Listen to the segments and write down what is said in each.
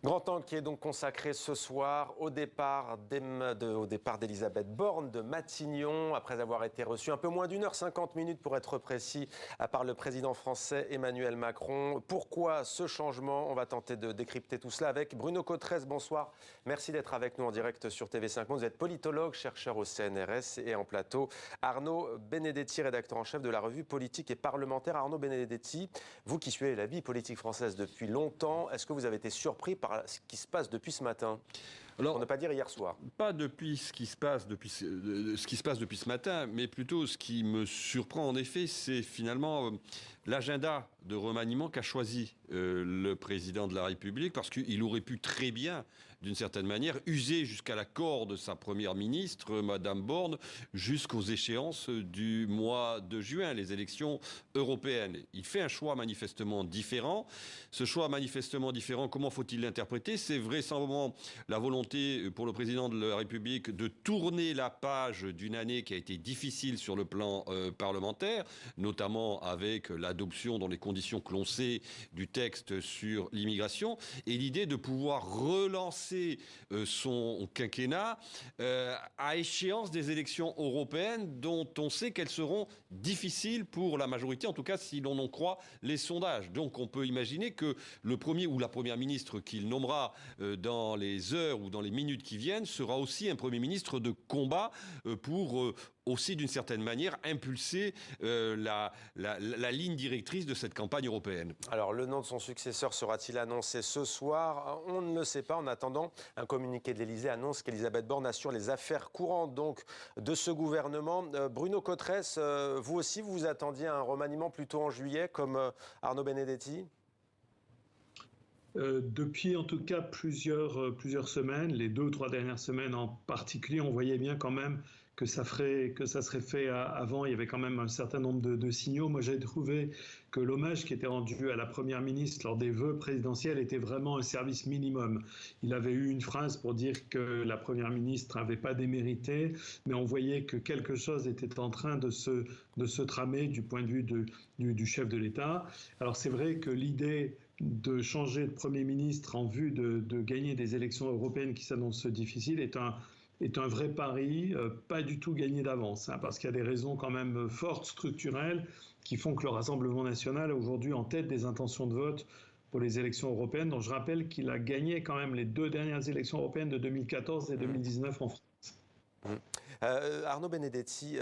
Grand angle qui est donc consacré ce soir au départ d'Elisabeth Borne de Matignon, après avoir été reçue un peu moins d'1 h 50 pour être précis, par le président français Emmanuel Macron. Pourquoi ce changement? On va tenter de décrypter tout cela avec Bruno Cotresse. Bonsoir, merci d'être avec nous en direct sur TV5 Monde. Vous êtes politologue, chercheur au CNRS, et en plateau Arnaud Benedetti, rédacteur en chef de la revue Politique et Parlementaire. Arnaud Benedetti, vous qui suivez la vie politique française depuis longtemps, est-ce que vous avez été surpris par ce qui se passe depuis ce matin, alors, pour ne pas dire hier soir? Pas depuis ce qui se passe depuis ce matin, mais plutôt ce qui me surprend en effet, c'est finalement l'agenda de remaniement qu'a choisi le président de la République, parce qu'il aurait pu très bien, d'une certaine manière, user jusqu'à la corde sa première ministre, Madame Borne, jusqu'aux échéances du mois de juin, les élections européennes. Il fait un choix manifestement différent. Ce choix manifestement différent, comment faut-il l'interpréter? C'est vraisemblablement la volonté pour le président de la République de tourner la page d'une année qui a été difficile sur le plan parlementaire, notamment avec l'adoption dans les conditions que l'on sait du texte sur l'immigration, et l'idée de pouvoir relancer son quinquennat à échéance des élections européennes dont on sait qu'elles seront difficiles pour la majorité, en tout cas si l'on en croit les sondages. Donc on peut imaginer que le premier ou la première ministre qu'il nommera dans les heures ou dans les minutes qui viennent sera aussi un Premier ministre de combat pour aussi d'une certaine manière impulser la ligne directrice de cette campagne européenne. Alors le nom de son successeur sera-t-il annoncé ce soir? On ne le sait pas. En attendant, un communiqué de l'Élysée annonce qu'Elisabeth Borne assure les affaires courantes donc de ce gouvernement. Bruno Cotresse, vous aussi vous attendiez à un remaniement plutôt en juillet comme Arnaud Benedetti? Depuis en tout cas plusieurs semaines, les 2 ou 3 dernières semaines en particulier, on voyait bien quand même que ça serait fait avant. Il y avait quand même un certain nombre de signaux. Moi, j'ai trouvé que l'hommage qui était rendu à la Première ministre lors des vœux présidentiels était vraiment un service minimum. Il avait eu une phrase pour dire que la Première ministre n'avait pas démérité, mais on voyait que quelque chose était en train de se tramer du point de vue du chef de l'État. Alors c'est vrai que l'idée de changer de Premier ministre en vue de gagner des élections européennes qui s'annoncent difficiles est un vrai pari, pas du tout gagné d'avance, parce qu'il y a des raisons quand même fortes, structurelles, qui font que le Rassemblement national est aujourd'hui en tête des intentions de vote pour les élections européennes, dont je rappelle qu'il a gagné quand même les 2 dernières élections européennes de 2014 et 2019 en France. Arnaud Benedetti,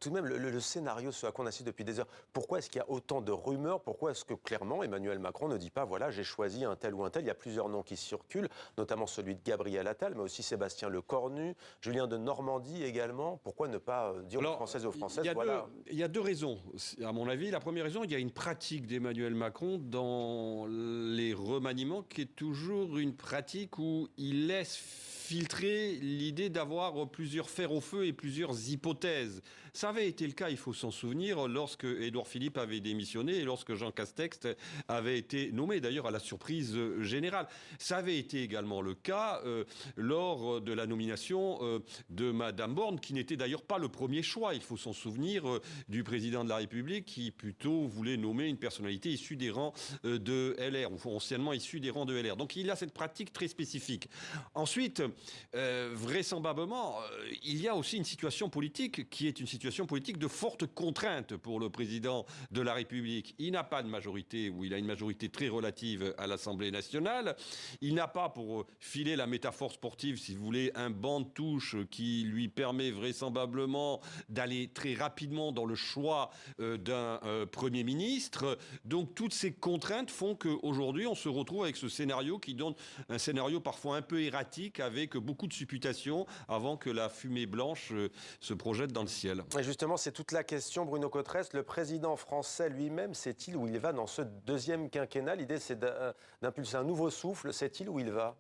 tout de même, le scénario, ce à quoi on assiste depuis des heures, pourquoi est-ce qu'il y a autant de rumeurs? Pourquoi est-ce que clairement Emmanuel Macron ne dit pas, voilà, j'ai choisi un tel ou un tel? Il y a plusieurs noms qui circulent, notamment celui de Gabriel Attal, mais aussi Sébastien Lecornu, Julien de Normandie également. Pourquoi ne pas dire aux Françaises et aux Français, voilà? Il y a 2 raisons, à mon avis. La première raison, il y a une pratique d'Emmanuel Macron dans les remaniements qui est toujours une pratique où il laisse filtrer l'idée d'avoir plusieurs fers au feu et plusieurs hypothèses. Ça avait été le cas, il faut s'en souvenir, lorsque Édouard Philippe avait démissionné et lorsque Jean Castex avait été nommé, d'ailleurs à la surprise générale. Ça avait été également le cas lors de la nomination de Madame Borne, qui n'était d'ailleurs pas le premier choix, il faut s'en souvenir, du président de la République, qui plutôt voulait nommer une personnalité issue des rangs de LR, ou anciennement issue des rangs de LR. Donc il y a cette pratique très spécifique. Ensuite, vraisemblablement, il y a aussi une situation politique qui est une situation politique de forte contrainte pour le président de la République. Il n'a pas de majorité, ou il a une majorité très relative à l'Assemblée nationale. Il n'a pas, pour filer la métaphore sportive, si vous voulez, un banc de touche qui lui permet vraisemblablement d'aller très rapidement dans le choix d'un Premier ministre. Donc toutes ces contraintes font qu'aujourd'hui, on se retrouve avec ce scénario qui donne un scénario parfois un peu erratique, avec beaucoup de supputations avant que la fumée blanche se projette dans le ciel. Et justement, c'est toute la question, Bruno Cotresse. Le président français lui-même, sait-il où il va dans ce 2e quinquennat? L'idée, c'est d'impulser un nouveau souffle. Sait-il où il va?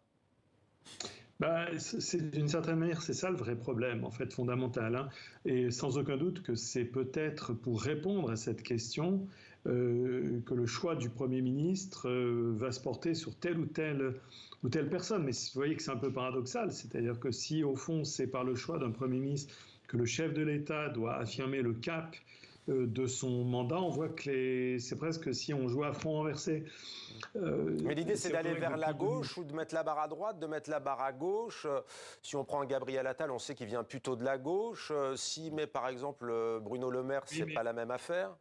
D'une certaine manière, c'est ça le vrai problème, en fait, fondamental. Et sans aucun doute que c'est peut-être pour répondre à cette question que le choix du Premier ministre va se porter sur telle ou telle personne. Mais vous voyez que c'est un peu paradoxal, c'est-à-dire que si, au fond, c'est par le choix d'un Premier ministre que le chef de l'État doit affirmer le cap de son mandat, on voit que c'est presque si on jouait à front renversé. Mais l'idée, c'est d'aller vers la gauche ou de mettre la barre à droite, de mettre la barre à gauche. Si on prend Gabriel Attal, on sait qu'il vient plutôt de la gauche. S'il met par exemple Bruno Le Maire, c'est pas la même affaire.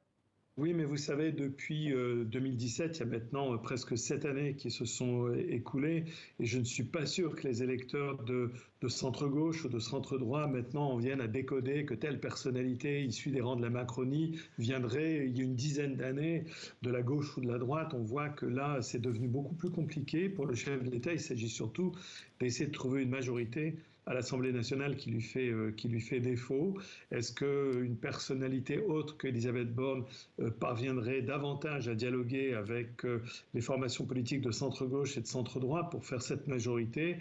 Oui, mais vous savez, depuis 2017, il y a maintenant presque 7 années qui se sont écoulées, et je ne suis pas sûr que les électeurs de centre-gauche ou de centre-droit maintenant en viennent à décoder que telle personnalité issue des rangs de la Macronie viendrait, il y a une dizaine d'années, de la gauche ou de la droite. On voit que là, c'est devenu beaucoup plus compliqué pour le chef de l'État. Il s'agit surtout d'essayer de trouver une majorité à l'Assemblée nationale qui lui fait défaut. Est-ce qu'une personnalité autre qu'Elisabeth Borne parviendrait davantage à dialoguer avec les formations politiques de centre-gauche et de centre-droit pour faire cette majorité?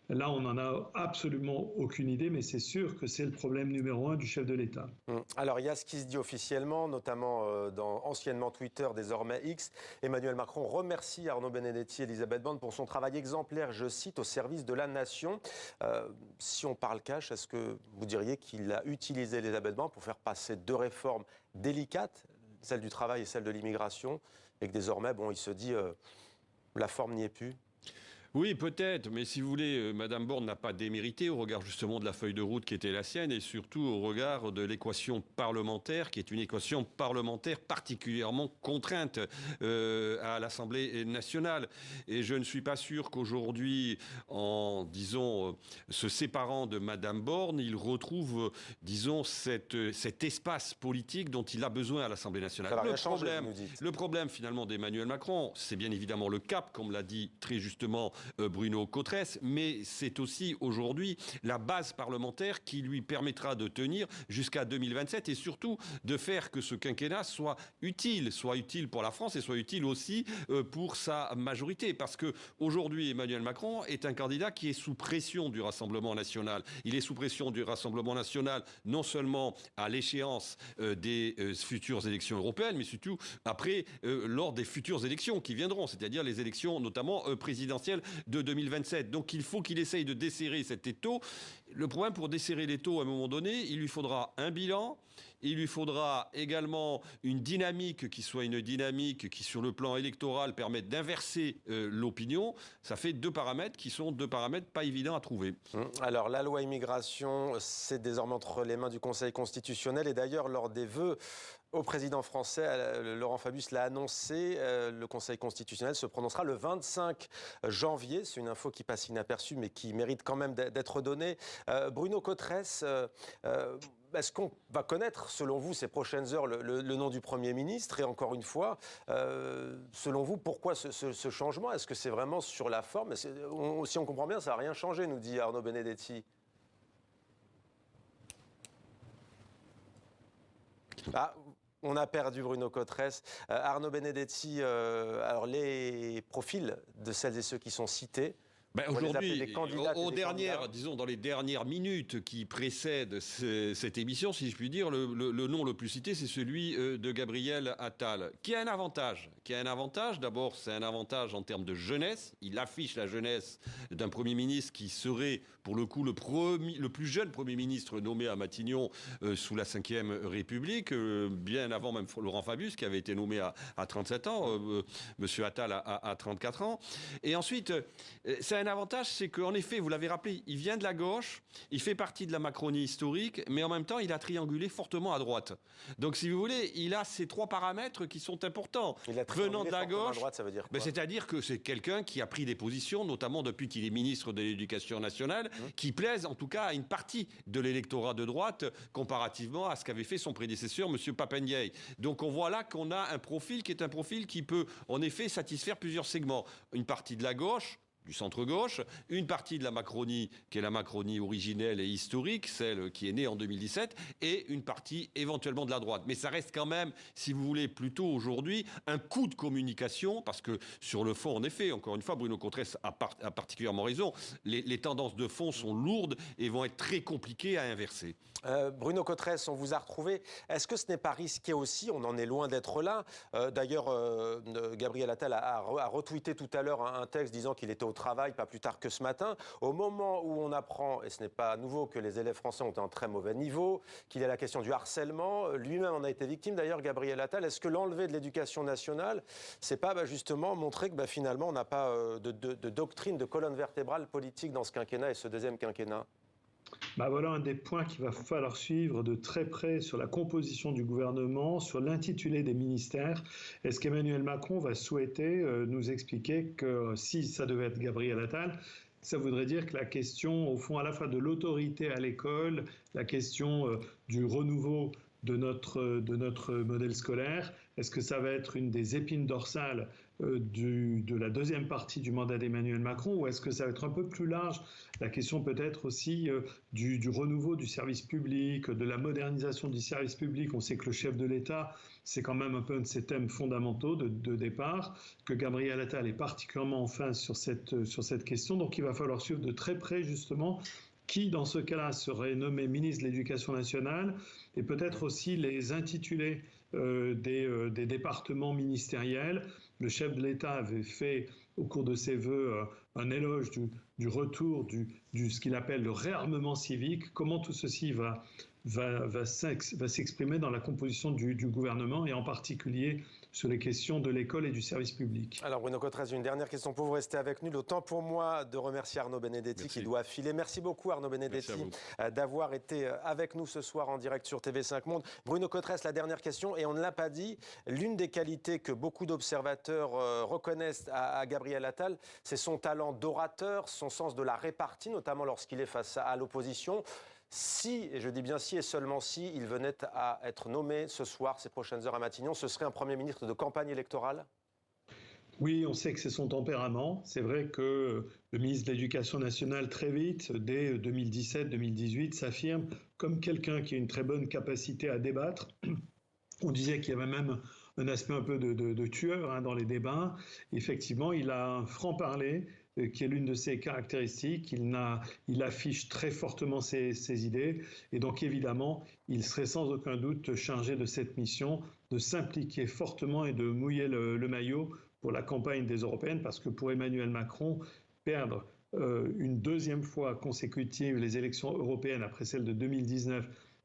Là, on n'en a absolument aucune idée, mais c'est sûr que c'est le problème numéro 1 du chef de l'État. Alors, il y a ce qui se dit officiellement, notamment dans anciennement Twitter, désormais X. Emmanuel Macron remercie Arnaud Benedetti et Elisabeth Borne pour son travail exemplaire, je cite, au service de la nation. Si on parle cash, est-ce que vous diriez qu'il a utilisé Elisabeth Borne pour faire passer deux réformes délicates, celle du travail et celle de l'immigration, et que désormais, bon, il se dit, la forme n'y est plus? Oui, peut-être, mais si vous voulez, Madame Borne n'a pas démérité au regard justement de la feuille de route qui était la sienne et surtout au regard de l'équation parlementaire qui est une équation parlementaire particulièrement contrainte à l'Assemblée nationale. Et je ne suis pas sûr qu'aujourd'hui, en, disons, se séparant de Madame Borne, il retrouve, disons, cet espace politique dont il a besoin à l'Assemblée nationale. Ça va rien changer, vous nous dites. Le problème finalement d'Emmanuel Macron, c'est bien évidemment le cap, comme l'a dit très justement Bruno Cotresse, mais c'est aussi aujourd'hui la base parlementaire qui lui permettra de tenir jusqu'à 2027 et surtout de faire que ce quinquennat soit utile pour la France et soit utile aussi pour sa majorité. Parce que aujourd'hui, Emmanuel Macron est un candidat qui est sous pression du Rassemblement national. Il est sous pression du Rassemblement national non seulement à l'échéance des futures élections européennes, mais surtout après, lors des futures élections qui viendront, c'est-à-dire les élections notamment présidentielles de 2027. Donc il faut qu'il essaye de desserrer cet étau. Le problème, pour desserrer l'étau à un moment donné, il lui faudra un bilan, il lui faudra également une dynamique qui soit une dynamique qui, sur le plan électoral, permette d'inverser l'opinion. Ça fait deux paramètres qui sont deux paramètres pas évidents à trouver. Alors, la loi immigration, c'est désormais entre les mains du Conseil constitutionnel. Et d'ailleurs, lors des vœux au président français, Laurent Fabius l'a annoncé, le Conseil constitutionnel se prononcera le 25 janvier. C'est une info qui passe inaperçue, mais qui mérite quand même d'être donnée. Bruno Cotresse, est-ce qu'on va connaître, selon vous, ces prochaines heures, le nom du Premier ministre? Et encore une fois, selon vous, pourquoi ce changement? Est-ce que c'est vraiment sur la forme? Si on comprend bien, ça n'a rien changé, nous dit Arnaud Benedetti. Ah, on a perdu Bruno Cotresse. Arnaud Benedetti, alors les profils de celles et ceux qui sont cités, aujourd'hui, disons dans les dernières minutes qui précèdent cette émission, si je puis dire, le nom le plus cité, c'est celui de Gabriel Attal, qui a un avantage. D'abord, c'est un avantage en termes de jeunesse. Il affiche la jeunesse d'un Premier ministre qui serait, pour le coup, le plus jeune Premier ministre nommé à Matignon sous la Ve République, bien avant même Laurent Fabius, qui avait été nommé à 37 ans, Monsieur Attal à 34 ans. Et ensuite, c'est un avantage, c'est qu'en effet, vous l'avez rappelé, il vient de la gauche, il fait partie de la Macronie historique, mais en même temps, il a triangulé fortement à droite. Donc, si vous voulez, il a ces trois paramètres qui sont importants. Venant de la gauche, ça veut dire quoi? C'est-à-dire que c'est quelqu'un qui a pris des positions, notamment depuis qu'il est ministre de l'Éducation nationale, qui plaisent en tout cas à une partie de l'électorat de droite, comparativement à ce qu'avait fait son prédécesseur, M. Pape Ndiaye. Donc, on voit là qu'on a un profil qui peut, en effet, satisfaire plusieurs segments. Une partie de la gauche, du centre-gauche, une partie de la Macronie, qui est la Macronie originelle et historique, celle qui est née en 2017, et une partie éventuellement de la droite. Mais ça reste quand même, si vous voulez, plutôt aujourd'hui, un coup de communication, parce que sur le fond, en effet, encore une fois, Bruno Cotresse a particulièrement raison, les tendances de fond sont lourdes et vont être très compliquées à inverser. Bruno Cotresse, on vous a retrouvé. Est-ce que ce n'est pas risqué aussi? On en est loin d'être là. D'ailleurs, Gabriel Attal a retweeté tout à l'heure un texte disant qu'il était au travail, pas plus tard que ce matin. Au moment où on apprend, et ce n'est pas nouveau, que les élèves français ont un très mauvais niveau, qu'il y a la question du harcèlement, lui-même en a été victime d'ailleurs, Gabriel Attal. Est-ce que l'enlever de l'éducation nationale, c'est pas justement montrer que finalement on n'a pas de doctrine, de colonne vertébrale politique dans ce quinquennat et ce deuxième quinquennat? Voilà un des points qu'il va falloir suivre de très près sur la composition du gouvernement, sur l'intitulé des ministères. Est-ce qu'Emmanuel Macron va souhaiter nous expliquer que si ça devait être Gabriel Attal, ça voudrait dire que la question, au fond, à la fois de l'autorité à l'école, la question du renouveau de notre modèle scolaire, est-ce que ça va être une des épines dorsales de la deuxième partie du mandat d'Emmanuel Macron, ou est-ce que ça va être un peu plus large, la question peut-être aussi du renouveau du service public, de la modernisation du service public? On sait que le chef de l'État, c'est quand même un peu un de ses thèmes fondamentaux de départ, que Gabriel Attal est particulièrement en phase sur cette question, donc il va falloir suivre de très près justement qui, dans ce cas-là, serait nommé ministre de l'Éducation nationale, et peut-être aussi les intitulés des départements ministériels. Le chef de l'État avait fait, au cours de ses vœux, un éloge du retour ce qu'il appelle le réarmement civique. Comment tout ceci va s'exprimer dans la composition du gouvernement, et en particulier sur les questions de l'école et du service public. Alors Bruno Cotrez, une dernière question pour vous, rester avec nous. Le temps pour moi de remercier Arnaud Benedetti qui doit filer. Merci beaucoup Arnaud Benedetti d'avoir été avec nous ce soir en direct sur TV5 Monde. Bruno Cotrez, la dernière question, et on ne l'a pas dit, l'une des qualités que beaucoup d'observateurs reconnaissent à Gabriel Attal, c'est son talent d'orateur, son sens de la répartie, notamment lorsqu'il est face à l'opposition. Si, et je dis bien si et seulement si, il venait à être nommé ce soir, ces prochaines heures à Matignon, ce serait un Premier ministre de campagne électorale? Oui, on sait que c'est son tempérament. C'est vrai que le ministre de l'Éducation nationale, très vite, dès 2017-2018, s'affirme comme quelqu'un qui a une très bonne capacité à débattre. On disait qu'il y avait même un aspect un peu de tueur dans les débats. Effectivement, il a un franc-parler qui est l'une de ses caractéristiques. Il affiche très fortement ses idées. Et donc, évidemment, il serait sans aucun doute chargé de cette mission, de s'impliquer fortement et de mouiller le maillot pour la campagne des européennes, parce que pour Emmanuel Macron, perdre une deuxième fois consécutive les élections européennes après celle de 2019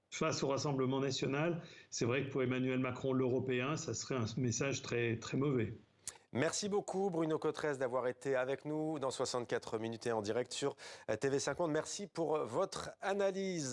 face au Rassemblement national, c'est vrai que pour Emmanuel Macron, l'européen, ça serait un message très, très mauvais. Merci beaucoup Bruno Cotrez d'avoir été avec nous dans 64 minutes et en direct sur TV5 Monde. Merci pour votre analyse.